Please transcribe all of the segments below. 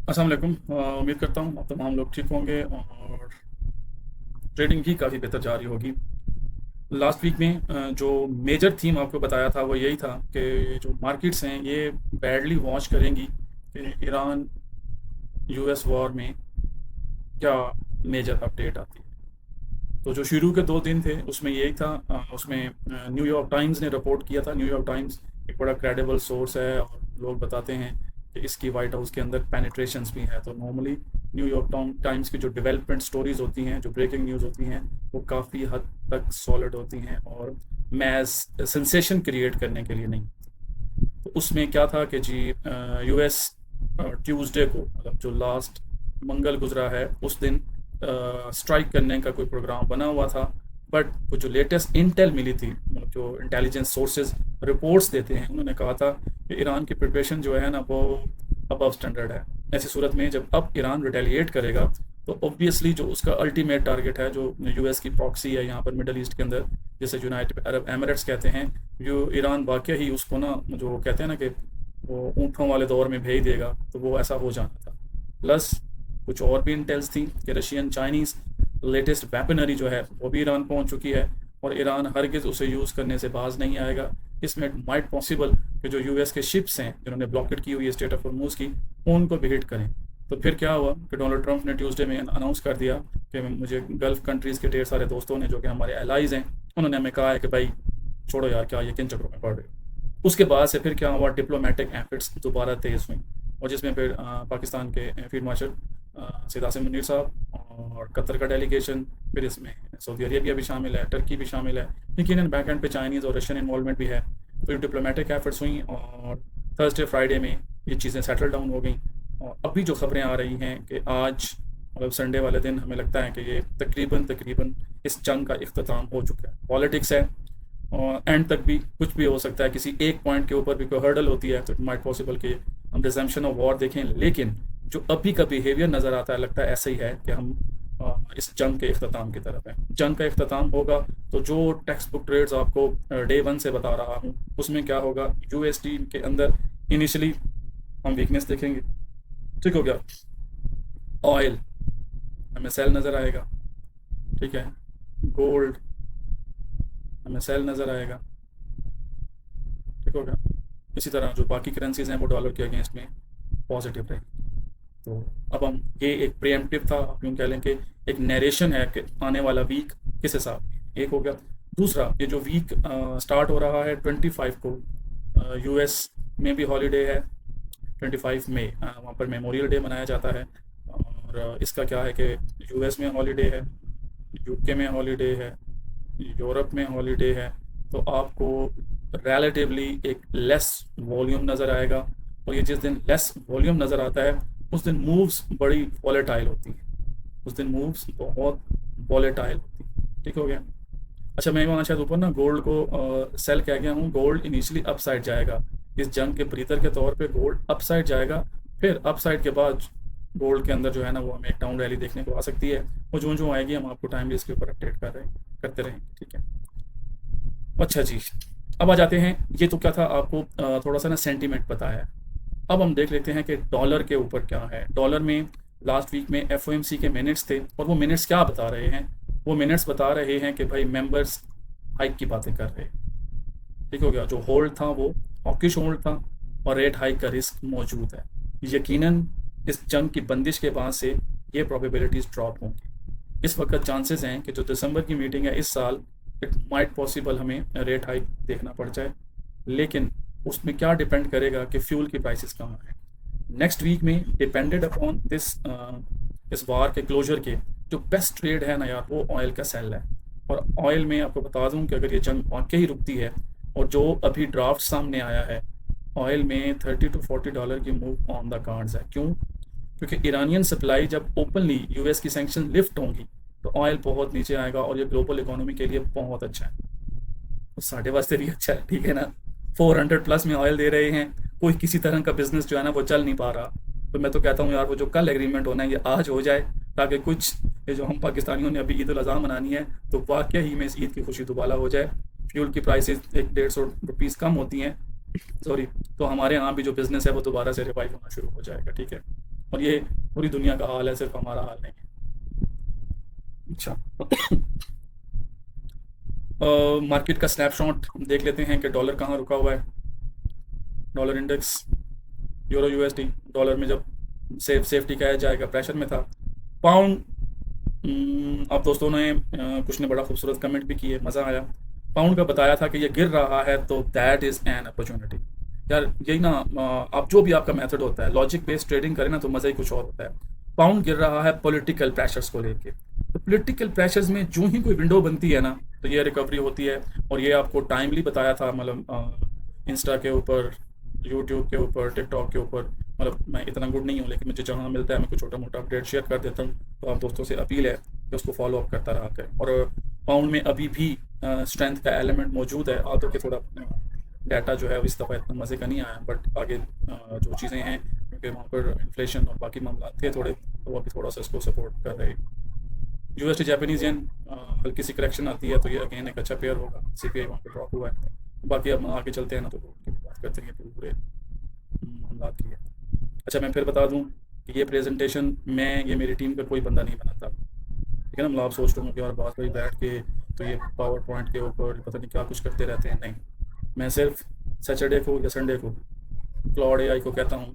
अस्सलाम वालेकुम। उम्मीद करता हूँ आप तमाम लोग ठीक होंगे और ट्रेडिंग भी काफ़ी बेहतर जा रही होगी। लास्ट वीक में जो मेजर थीम आपको बताया था वो यही था कि जो मार्केट्स हैं ये बैडली वॉच करेंगी कि ईरान यूएस वॉर में क्या मेजर अपडेट आती है। तो जो शुरू के 2 दिन थे उसमें यही था। उसमें न्यूयॉर्क टाइम्स ने रिपोर्ट किया था। न्यूयॉर्क टाइम्स एक बड़ा क्रेडिबल सोर्स है और लोग बताते हैं कि इसकी वाइट हाउस के अंदर पेनिट्रेशंस भी है। तो नॉर्मली न्यूयॉर्क टाइम्स की जो डेवलपमेंट स्टोरीज होती हैं, जो ब्रेकिंग न्यूज़ होती हैं, वो काफ़ी हद तक सॉलिड होती हैं और मैस सेंसेशन क्रिएट करने के लिए नहीं। तो उसमें क्या था कि जी यूएस ट्यूसडे को, मतलब जो लास्ट मंगल गुजरा है, उस दिन स्ट्राइक करने का कोई प्रोग्राम बना हुआ था। बट वो जो लेटेस्ट इंटेल मिली थी, मतलब जो इंटेलिजेंस सोर्सेज रिपोर्ट्स देते हैं, उन्होंने कहा था कि ईरान की प्रिपरेशन जो है ना वो अबव स्टैंडर्ड है। ऐसी सूरत में जब अब ईरान रिटेलिएट करेगा तो ऑब्वियसली जो उसका अल्टीमेट टारगेट है, जो यूएस की प्रॉक्सी है यहाँ पर मिडल ईस्ट के अंदर, जैसे यूनाइटेड अरब एमिरेट्स कहते हैं, जो ईरान वाकई ही उसको ना, जो कहते हैं ना कि वो ऊँटों वाले दौर में भेज देगा, तो वो ऐसा हो जाना था। प्लस कुछ और भी इंटेल्स थी कि रशियन चाइनीज़ लेटेस्ट वेपनरी जो है वो भी ईरान पहुंच चुकी है और ईरान हरगिज़ उसे यूज़ करने से बाज नहीं आएगा। इसमें माइट पॉसिबल कि जो यूएस के शिप्स हैं जिन्होंने ब्लॉकेट की हुई है स्टेट ऑफ हॉर्मूज़ की, उनको भी हिट करें। तो फिर क्या हुआ कि डोनाल्ड ट्रंप ने ट्यूसडे में अनाउंस कर दिया कि मुझे गल्फ़ कंट्रीज़ के ढेर सारे दोस्तों ने, जो कि हमारे एलाइज़ हैं, उन्होंने हमें कहा है कि भाई छोड़ो यार, क्या ये किन चक्रों में पड़ रहे हो। उसके बाद से फिर क्या हुआ, डिप्लोमेटिक एफर्ट्स दोबारा तेज़ हुई और जिसमें फिर पाकिस्तान के फील्ड मार्शल सैयद आसिम मुनीर साहब और कतर का डेलीगेशन, फिर इसमें सऊदी अरेबिया भी शामिल है, टर्की भी शामिल है, लेकिन बैक एंड पे चाइनीज़ और रशियन इन्वॉल्वमेंट भी है। तो ये डिप्लोमेटिक एफर्ट्स हुई और थर्सडे फ्राइडे में ये चीज़ें सेटल डाउन हो गई। और अभी जो खबरें आ रही हैं कि आज, मतलब संडे वाले दिन, हमें लगता है कि ये तकरीबन तकरीबन इस जंग का इख्तिताम हो चुका है। पॉलिटिक्स है और एंड तक भी कुछ भी हो सकता है, किसी एक पॉइंट के ऊपर भी कोई हर्डल होती है तो इट माइट पॉसिबल कि हम रिजम्पशन ऑफ वॉर देखें। लेकिन जो अभी का बिहेवियर नज़र आता है, लगता है ऐसा ही है कि हम इस जंग के इख्तिताम की तरफ है। जंग का इख्तिताम होगा तो जो टेक्स्ट बुक ट्रेड्स आपको डे वन से बता रहा हूँ, उसमें क्या होगा, यूएसडी के अंदर इनिशियली हम वीकनेस देखेंगे। ठीक हो गया। ऑयल हमें सेल नज़र आएगा। ठीक है। गोल्ड हमें सेल नज़र आएगा। ठीक हो गया। इसी तरह जो बाकी करेंसीज हैं वो डॉलर के अगेंस्ट में पॉजिटिव रहेगी। तो अब हम, ये एक प्रिएम्प्टिव था, आप यूँ कह लें कि एक नरेशन है कि आने वाला वीक किस हिसाब से, एक हो गया। दूसरा, ये जो वीक स्टार्ट हो रहा है 25 को, यूएस में भी हॉलीडे है। 25 में वहाँ पर मेमोरियल डे मनाया जाता है। और इसका क्या है कि यूएस में हॉलीडे है, यूके में हॉलीडे है, यूरोप में हॉलीडे है। तो आपको रिलेटिवली एक लेस वॉल्यूम नज़र आएगा और ये जिस दिन लेस वॉल्यूम नज़र आता है उस दिन मूव्स बड़ी वॉलेटाइल होती हैं। उस दिन मूव्स बहुत वॉलेटाइल होती हैं। ठीक हो गया। अच्छा, मैं वहाँ शायद ऊपर ना गोल्ड को सेल कह गया हूँ। गोल्ड इनिशियली अपसाइड जाएगा, इस जंग के ब्रीदर के तौर पे गोल्ड अपसाइड जाएगा। फिर अपसाइड के बाद गोल्ड के अंदर जो है ना वो हमें एक डाउन रैली देखने को आ सकती है। वो जो आएगी हम आपको टाइमली इसके ऊपर अपडेट करते रहेंगे। ठीक है। अच्छा जी, अब आ जाते हैं। ये तो क्या था, आपको थोड़ा सा ना सेंटीमेंट बताया। अब हम देख लेते हैं कि डॉलर के ऊपर क्या है। डॉलर में लास्ट वीक में एफओएमसी के मिनट्स थे और वो मिनट्स क्या बता रहे हैं, वो मिनट्स बता रहे हैं कि भाई मेंबर्स हाइक की बातें कर रहे हैं। ठीक हो गया। जो होल्ड था वो हॉकिश होल्ड था और रेट हाइक का रिस्क मौजूद है। यकीनन इस जंग की बंदिश के बाद से ये प्रोबेबिलिटीज ड्रॉप होंगी। इस वक्त चांसेस हैं कि जो दिसंबर की मीटिंग है इस साल, इट माइट पॉसिबल हमें रेट हाइक देखना पड़ जाए। लेकिन उसमें क्या डिपेंड करेगा कि फ्यूल की प्राइसेस कहाँ हैं नेक्स्ट वीक में, डिपेंडेड अपॉन दिस इस वार के क्लोजर के। जो बेस्ट ट्रेड है ना यार, वो ऑयल का सेल है। और ऑयल में आपको बता दूं कि अगर ये जंग वाकई ही रुकती है और जो अभी ड्राफ्ट सामने आया है, ऑयल में $30 to $40 की मूव ऑन द कार्ड्स है। क्यों? क्योंकि ईरानियन सप्लाई जब ओपनली यूएस की सैंक्शन लिफ्ट होंगी तो ऑयल बहुत नीचे आएगा और ये ग्लोबल इकोनॉमी के लिए बहुत अच्छा है। तो साढ़े वास्ते भी अच्छा है। ठीक है ना। 400 प्लस में ऑयल दे रहे हैं, कोई किसी तरह का बिजनेस जो है ना वो चल नहीं पा रहा। तो मैं तो कहता हूँ यार, वो जो कल एग्रीमेंट होना है ये आज हो जाए, ताकि कुछ ये जो हम पाकिस्तानियों ने अभी ईद उल अज़हा मनानी है, तो वाकई ही में इस ईद की खुशी दुबाला हो जाए। फ्यूल की प्राइसेस 100-150 कम होती हैं, सॉरी, तो हमारे यहाँ भी जो बिज़नेस है वो दोबारा से रिवाइव होना शुरू हो जाएगा। ठीक है। और ये पूरी दुनिया का हाल है, सिर्फ हमारा हाल नहीं है। अच्छा, मार्केट का स्नैपशॉट देख लेते हैं कि डॉलर कहाँ रुका हुआ है। Dollar index, euro USD, dollar में जब सेफ्टी का जाएगा प्रेशर में था। पाउंड, अब दोस्तों ने कुछ ने बड़ा खूबसूरत कमेंट भी किए, मज़ा आया। पाउंड का बताया था कि ये गिर रहा है तो दैट इज़ एन अपॉर्चुनिटी। यार यही ना, आप जो भी आपका मेथड होता है, लॉजिक बेस्ड ट्रेडिंग करें ना तो मज़ा ही कुछ और होता है। पाउंड गिर रहा है पॉलिटिकल प्रेशर्स को लेके, तो पॉलिटिकल प्रेशर्स में जो ही कोई विंडो बनती है ना तो ये रिकवरी होती है। और ये आपको टाइमली बताया था, मतलब इंस्टा के ऊपर, यूट्यूब के ऊपर, टिकटॉक के ऊपर। मतलब मैं इतना गुड नहीं हूँ, लेकिन मुझे जहाँ मिलता है मैं कुछ छोटा मोटा अपडेट शेयर कर देता हूँ। तो आप दोस्तों से अपील है कि उसको फॉलो अप करता रहा करें। और पाउंड में अभी भी स्ट्रेंथ का एलिमेंट मौजूद है। आदो के थोड़ा डाटा जो है इस दफ़ा इतना मज़े का नहीं आया, बट आगे जो चीज़ें हैं, क्योंकि वहाँ पर इन्फ्लेशन और बाकी मामला थे थोड़े, तो वो अभी थोड़ा सा इसको सपोर्ट कर रहे हैं। यूएसडी जापानीज येन, हल्की सी करेक्शन आती है तो ये अगेन एक अच्छा पेयर होगा। सीपीआई वहाँ पे ड्रॉप हुआ है। बाकी अब आगे चलते हैं ना तो बात करते हैं पूरे मामला की है। अच्छा, मैं फिर बता दूं कि ये प्रेजेंटेशन मैं, ये मेरी टीम का कोई बंदा नहीं बनाता, ठीक है ना। मतलब आप सोच रहे हो कि यार बात भाई बैठ के तो ये पावर पॉइंट के ऊपर पता नहीं क्या कुछ करते रहते हैं। नहीं, मैं सिर्फ सैटरडे को या संडे को क्लाउड एआई को कहता हूँ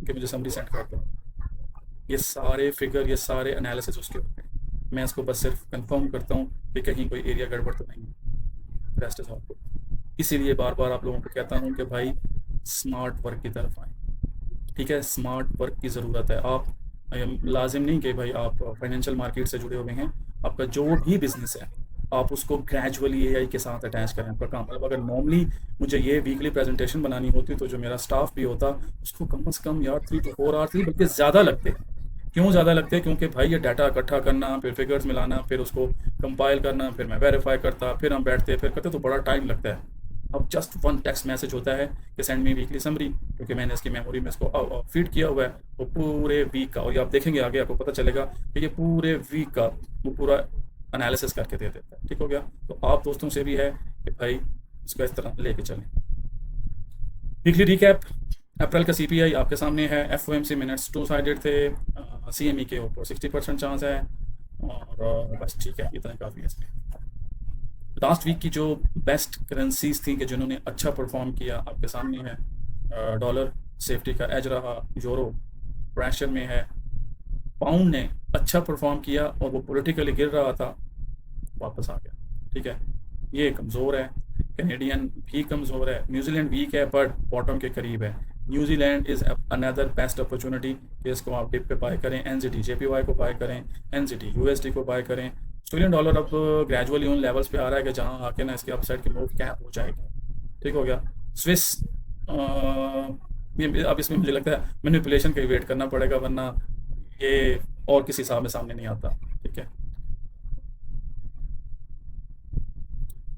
कि मुझे समरी सेंड कर दो, ये सारे फिगर, ये सारे एनालिसिस उसके होते हैं। मैं इसको बस सिर्फ कंफर्म करता हूँ कि कहीं कोई एरिया गड़बड़ तो नहीं है। Rest is all good. इसीलिए बार बार आप लोगों को कहता हूँ कि भाई स्मार्ट वर्क की तरफ आएँ, ठीक है। स्मार्ट वर्क की ज़रूरत है। आप लाजिम नहीं कि भाई आप फाइनेंशियल मार्केट से जुड़े हुए हैं, आपका जो भी बिजनेस है आप उसको ग्रेजुअली एआई के साथ अटैच करें आपका काम। मतलब अगर नॉर्मली मुझे ये वीकली प्रेजेंटेशन बनानी होती तो जो मेरा स्टाफ भी होता उसको कम से कम यार 3 to 4 आवर्स ही बल्कि ज़्यादा लगते। क्यों ज़्यादा लगते हैं? क्योंकि भाई ये डाटा इकट्ठा करना, फिर फिगर्स मिलाना, फिर उसको कंपाइल करना, फिर मैं वेरीफाई करता, फिर हम बैठते फिर करते, तो बड़ा टाइम लगता है। अब जस्ट वन टेक्स्ट मैसेज होता है कि सेंड मी वीकली समरी, क्योंकि मैंने इसकी मेमोरी में इसको फीड किया हुआ है। वो पूरे वीक का, और ये आप देखेंगे आगे आपको पता चलेगा कि ये पूरे वीक का वो पूरा एनालिसिस करके दे देता है। ठीक हो गया? तो आप दोस्तों से भी है कि भाई इसको इस तरह लेके चलें। वीकली रिकैप, अप्रैल का सीपीआई आपके सामने है। एफओएमसी मिनट्स 2 साइडेड थे। सीएमई के ऊपर 60% चांस है। और बस ठीक है, इतना काफ़ी है इसमें। लास्ट वीक की जो बेस्ट करेंसीज थी कि जिन्होंने अच्छा परफॉर्म किया आपके सामने है। डॉलर सेफ्टी का एज रहा, यूरो प्रेशर में है, पाउंड ने अच्छा परफॉर्म किया और वो पॉलिटिकली गिर रहा था, वापस आ गया। ठीक है, ये कमज़ोर है। कैनेडियन भी कमज़ोर है। न्यूजीलैंड वीक है बट बॉटम के करीब है। New Zealand is another best opportunity कि इसको आप डिप पे बाय करें। एनजीटी जेपीवाई को बाय करें, एनजीटी यूएसडी को बाय करें। ऑस्ट्रेलियन डॉलर अब ग्रेजुअली उन लेवल्स पे आ रहा है कि जहां आके ना इसके अपसाइड की मूव कैप हो जाएगी। ठीक हो गया? स्विस, अब इसमें मुझे लगता है मैनिपुलेशन का ही वेट करना पड़ेगा, वरना ये और किसी हिसाब में सामने नहीं आता। ठीक है,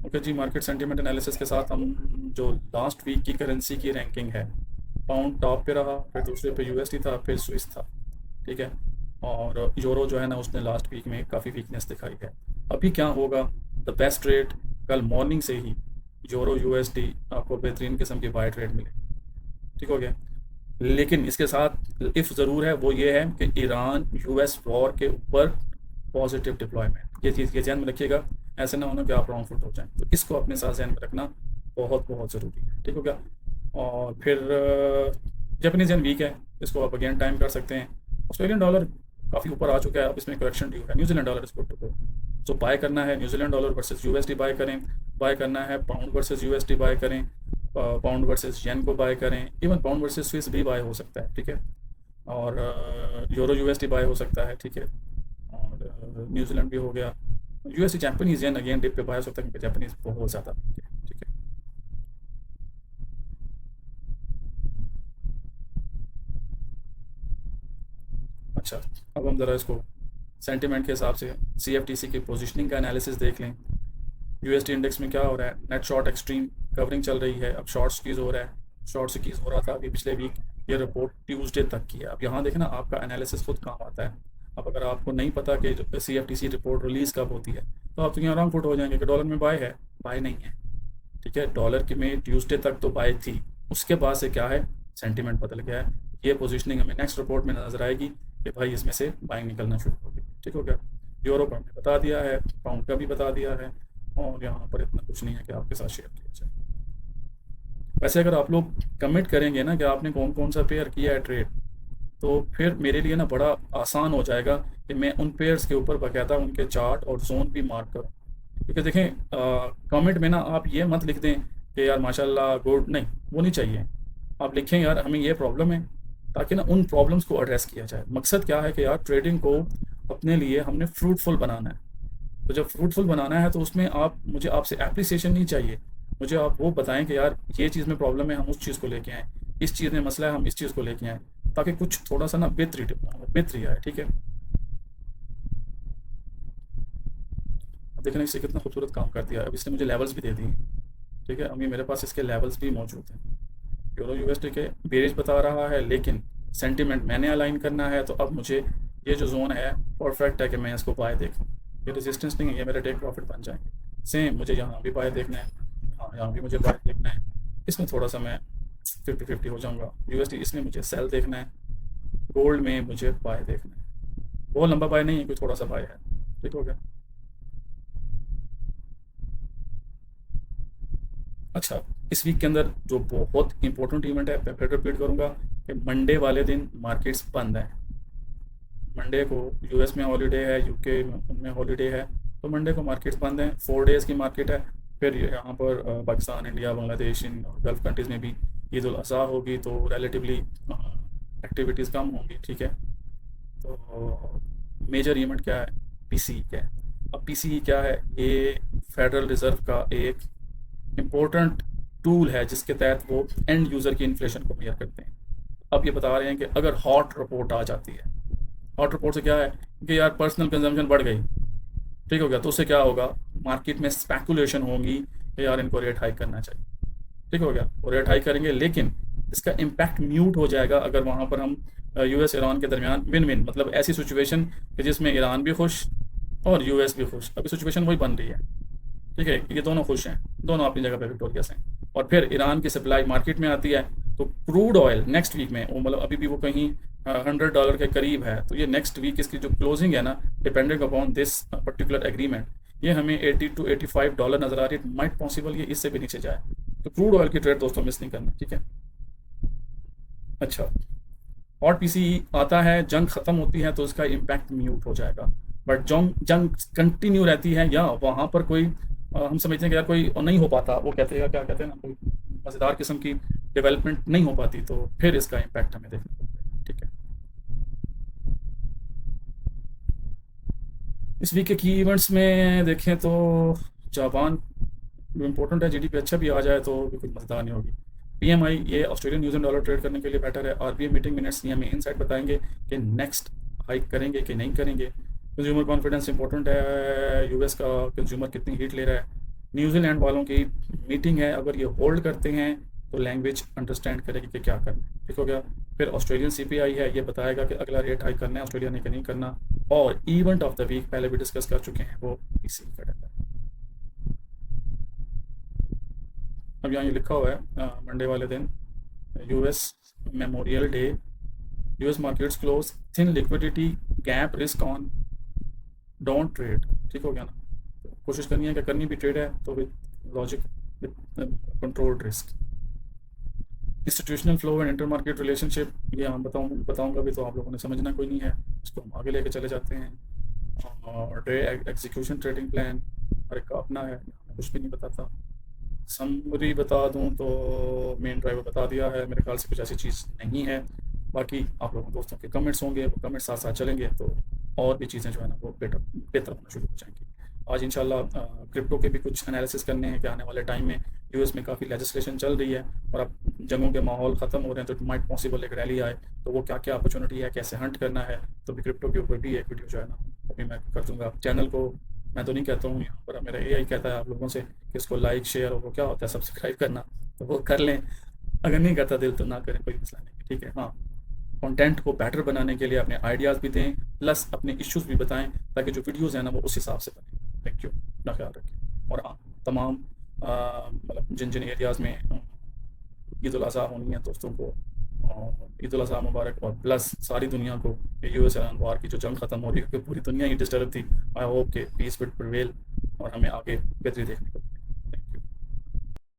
ओके जी। मार्केट सेंटीमेंट एनालिसिस के साथ हम जो लास्ट वीक की करेंसी की रैंकिंग है, पाउंड टॉप पे रहा, फिर दूसरे पे यूएसडी था, फिर स्विस था। ठीक है, और यूरो जो है ना उसने लास्ट वीक में काफ़ी वीकनेस दिखाई है। अभी क्या होगा? द बेस्ट रेट कल मॉर्निंग से ही यूरो यूएसडी आपको बेहतरीन किस्म की बाय ट्रेड मिले। ठीक हो गया? लेकिन इसके साथ इफ़ ज़रूर है, वो ये है कि ईरान यूएस वॉर के ऊपर पॉजिटिव डिप्लॉयमेंट, ये चीज़ ये ध्यान में रखिएगा। ऐसे ना होना कि आप रॉन्ग फुट हो जाएं, तो इसको अपने साथ ध्यान में रखना बहुत बहुत ज़रूरी है। ठीक हो गया? और फिर जापानीज येन वीक है, इसको आप अगेन टाइम कर सकते हैं। ऑस्ट्रेलियन डॉलर काफ़ी ऊपर आ चुका है, अब इसमें करेक्शन ड्यू है। न्यूजीलैंड डॉलर इसको तो बाय करना है, New Zealand dollar versus USD buy करें। बाय करना है पाउंड वर्सेस यूएसडी बाय करें। पाउंड वर्सेस येन को बाय करें। इवन पाउंड वर्सेस स्विस भी बाय हो सकता है। ठीक है, और यूरो यूएसडी बाय हो सकता है। ठीक है, और न्यूजीलैंड भी हो गया। USD Japanese yen again dip पे बाय हो सकता है, क्योंकि जापानीज बहुत ज़्यादा ठीक है। ठीक है, अच्छा, अब हम ज़रा इसको सेंटिमेंट के हिसाब से सीएफटीसी की पोजीशनिंग का एनालिसिस देख लें। यूएसडी इंडेक्स में क्या हो रहा है? नेट शॉर्ट एक्सट्रीम कवरिंग चल रही है, अब शॉर्ट स्क्वीज हो रहा है। शॉर्ट स्क्वीज हो रहा था अभी पिछले वीक, ये रिपोर्ट ट्यूसडे तक की है। अब यहाँ देखें ना, आपका एनालिसिस खुद काम आता है। अब अगर आपको नहीं पता कि सीएफटीसी रिपोर्ट रिलीज़ कब होती है, तो आप तो यहाँ रॉन्ग फुट हो जाएंगे कि डॉलर में बाय है। बाय नहीं है। ठीक है, डॉलर की में ट्यूसडे तक तो बाय थी, उसके बाद से क्या है? सेंटीमेंट बदल गया है। ये पोजीशनिंग हमें नेक्स्ट रिपोर्ट में नज़र आएगी कि भाई इसमें से बाइंग निकलना शुरू हो गई। ठीक हो गया। यूरो का हमने बता दिया है, पाउंड का भी बता दिया है, और यहाँ पर इतना कुछ नहीं है कि आपके साथ शेयर किया जाए। वैसे अगर आप लोग कमिट करेंगे ना कि आपने कौन कौन सा पेयर किया है ट्रेड, तो फिर मेरे लिए ना बड़ा आसान हो जाएगा कि मैं उन पेयर्स के ऊपर बाकायदा उनके चार्ट और जोन भी मार्क करूँ। क्योंकि देखें, कमेंट में ना आप ये मत लिख दें कि यार माशाल्लाह गुड, नहीं, वो नहीं चाहिए। आप लिखें यार हमें ये प्रॉब्लम है, ताकि ना उन प्रॉब्लम्स को एड्रेस किया जाए। मकसद क्या है कि यार ट्रेडिंग को अपने लिए हमने फ्रूटफुल बनाना है। तो जब फ्रूटफुल बनाना है तो उसमें मुझे आपसे एप्रिसिएशन नहीं चाहिए, मुझे आप वो बताएं कि यार ये चीज़ में प्रॉब्लम है, हम उस चीज़ को लेके आएँ, इस चीज़ में मसला है, हम इस चीज़ को लेके आएँ, ताकि कुछ थोड़ा सा ना बेहतरी आए। ठीक है। अब देखना इससे कितना खूबसूरत काम कर दिया है। अब इसने मुझे लेवल्स भी दे दिए। ठीक है, अभी मेरे पास इसके लेवल्स भी मौजूद हैं। यूरो यूएसडी के बेरिज बता रहा है, लेकिन सेंटीमेंट मैंने अलाइन करना है। तो अब मुझे ये जो जोन है परफेक्ट है कि मैं इसको बाय देखूँ। ये रेजिस्टेंस नहीं है, ये मेरा टेक प्रॉफिट बन जाएंगे। सेम मुझे यहाँ भी बाय देखना है, हाँ यहाँ भी मुझे बाय देखना है। इसमें थोड़ा सा मैं 50-50 हो जाऊँगा। यूएसडी इसमें मुझे सेल देखना है, गोल्ड में मुझे बाय देखना है। बहुत लंबा बाय नहीं है, कोई थोड़ा सा बाय है। ठीक हो गया। अच्छा, इस वीक के अंदर जो बहुत इंपॉर्टेंट इवेंट है, मैं फिर रिपीट करूंगा कि मंडे वाले दिन मार्केट्स बंद हैं। मंडे को यूएस में हॉलीडे है, यूके में हॉलीडे है, तो मंडे को मार्केट्स बंद हैं। 4 डेज़ की मार्केट है। फिर यहाँ पर पाकिस्तान, इंडिया, बांग्लादेश, इन गल्फ कंट्रीज़ में भी ईद उल अज़हा होगी, तो रिलेटिवली एक्टिविटीज़ कम होंगी। ठीक है। तो मेजर इवेंट क्या है? पीसीई क्या है? अब पीसीई क्या है? ये फेडरल रिज़र्व का एक इम्पोर्टेंट टूल है जिसके तहत वो एंड यूज़र की इन्फ्लेशन को मेजर करते हैं। अब ये बता रहे हैं कि अगर हॉट रिपोर्ट आ जाती है, हॉट रिपोर्ट से क्या है कि यार पर्सनल कंजम्पशन बढ़ गई, ठीक हो गया, तो उससे क्या होगा, मार्केट में स्पेकुलेशन होगी कि यार इनको रेट हाइक करना चाहिए। ठीक हो गया, वो रेट हाइक करेंगे, लेकिन इसका इम्पैक्ट म्यूट हो जाएगा अगर वहाँ पर हम यूएस ईरान के दरमियान विन विन, मतलब ऐसी सिचुएशन कि जिसमें ईरान भी खुश और यूएस भी खुश। अभी सिचुएशन वही बन रही है। ठीक है, ये दोनों खुश हैं, दोनों अपनी जगह पे विक्टोरियस हैं। और फिर ईरान की सप्लाई मार्केट में आती है, तो क्रूड ऑयल नेक्स्ट वीक में वो मतलब अभी भी वो कहीं $100 के करीब है। तो ये नेक्स्ट वीक इसकी जो क्लोजिंग है ना, depending upon this particular agreement, ये हमें $80 to $85 नज़र आ रही है। माइट पॉसिबल ये इससे भी नीचे जाए। तो क्रूड ऑयल की ट्रेड दोस्तों मिस नहीं करना। ठीक है। अच्छा, और पीसी आता है, जंग ख़त्म होती है तो उसका इम्पैक्ट म्यूट हो जाएगा। बट जंग जंग कंटिन्यू रहती है, या वहाँ पर कोई हम समझते हैं कि यार कोई नहीं हो पाता, वो कहते हैं क्या कहते हैं ना, कोई मज़ेदार किस्म की डेवलपमेंट नहीं हो पाती, तो फिर इसका इम्पैक्ट हमें देखने को मिलेगा। ठीक है। इस वीक के की इवेंट्स में देखें तो जापान इम्पोर्टेंट है, जीडीपी अच्छा भी आ जाए तो भी कुछ मज़ेदार नहीं होगी। पीएमआई ये Australian news and dollar trade करने के लिए बेटर है। आरबीआई मीटिंग मिनट्स ये हमें इनसाइट बताएंगे कि नेक्स्ट हाइक करेंगे कि नहीं करेंगे। कंज्यूमर कॉन्फिडेंस इंपॉर्टेंट है, यूएस का कंज्यूमर कितनी हीट ले रहा है। न्यूजीलैंड वालों की मीटिंग है, अगर ये होल्ड करते हैं तो लैंग्वेज अंडरस्टैंड करेगी कि क्या करना है। ठीक हो गया। फिर ऑस्ट्रेलियन सीपीआई है, ये बताएगा कि अगला रेट हाइक करना है ऑस्ट्रेलिया ने कि नहीं करना। और इवेंट ऑफ द वीक पहले भी डिस्कस कर चुके हैं, वो इसी का डाटा है। अब यहाँ ये लिखा हुआ है मंडे वाले दिन US memorial day, US markets close, thin liquidity, gap, risk on, don't trade. ठीक हो गया ना। तो कोशिश करनी है कि करनी भी ट्रेड है तो with logic, with controlled risk. Institutional flow and inter market relationship, ये हम बताऊंगा भी, तो आप लोगों ने समझना कोई नहीं है, इसको हम आगे लेके चले जाते हैं। और डे एग्जीक्यूशन ट्रेडिंग प्लान हर एक का अपना है, कुछ भी नहीं बताता। समरी बता दूं तो मेन ड्राइवर बता दिया है, मेरे ख्याल से कुछ ऐसी चीज़ नहीं है। बाकी आप लोगों दोस्तों के कमेंट्स होंगे, वो कमेंट्स साथ साथ चलेंगे तो और भी चीज़ें जो है ना वो बेहतर होना शुरू हो जाएंगी। आज इंशाल्लाह क्रिप्टो के भी कुछ एनालिसिस करने हैं कि आने वाले टाइम में यूएस में काफ़ी लेजिस्लेशन चल रही है और अब जंगों के माहौल ख़त्म हो रहे हैं, तो माइट पॉसिबल एक रैली आए, तो वो क्या क्या अपॉर्चुनिटी है, कैसे हंट करना है। तो भी क्रिप्टो के ऊपर भी एक वीडियो जो है ना वो भी मैं कर दूँगा। चैनल को मैं तो नहीं कहता हूँ, यहाँ पर मेरा एआई कहता है आप लोगों से कि इसको लाइक, शेयर और वो क्या होता है सब्सक्राइब करना, तो वो कर लें। अगर नहीं करता दिल तो ना करें, कोई मसला नहीं। ठीक है। हाँ, कंटेंट को बेटर बनाने के लिए अपने आइडियाज़ भी दें, प्लस अपने इश्यूज़ भी बताएं, ताकि जो वीडियोज़ हैं ना वो उस हिसाब से बने। थैंक यू, अपना ख्याल रखें। और हाँ, तमाम मतलब जिन जिन एरियाज़ में ईद उल अज़हा होनी है दोस्तों को और ईद उल अज़हा मुबारक, और प्लस सारी दुनिया को यूएस ईरान वार की जो जंग ख़त्म हो रही है, क्योंकि पूरी दुनिया ही डिस्टर्ब थी। आई होप कि पीस विल प्रिवेल और हमें आगे बेहतरी देखने को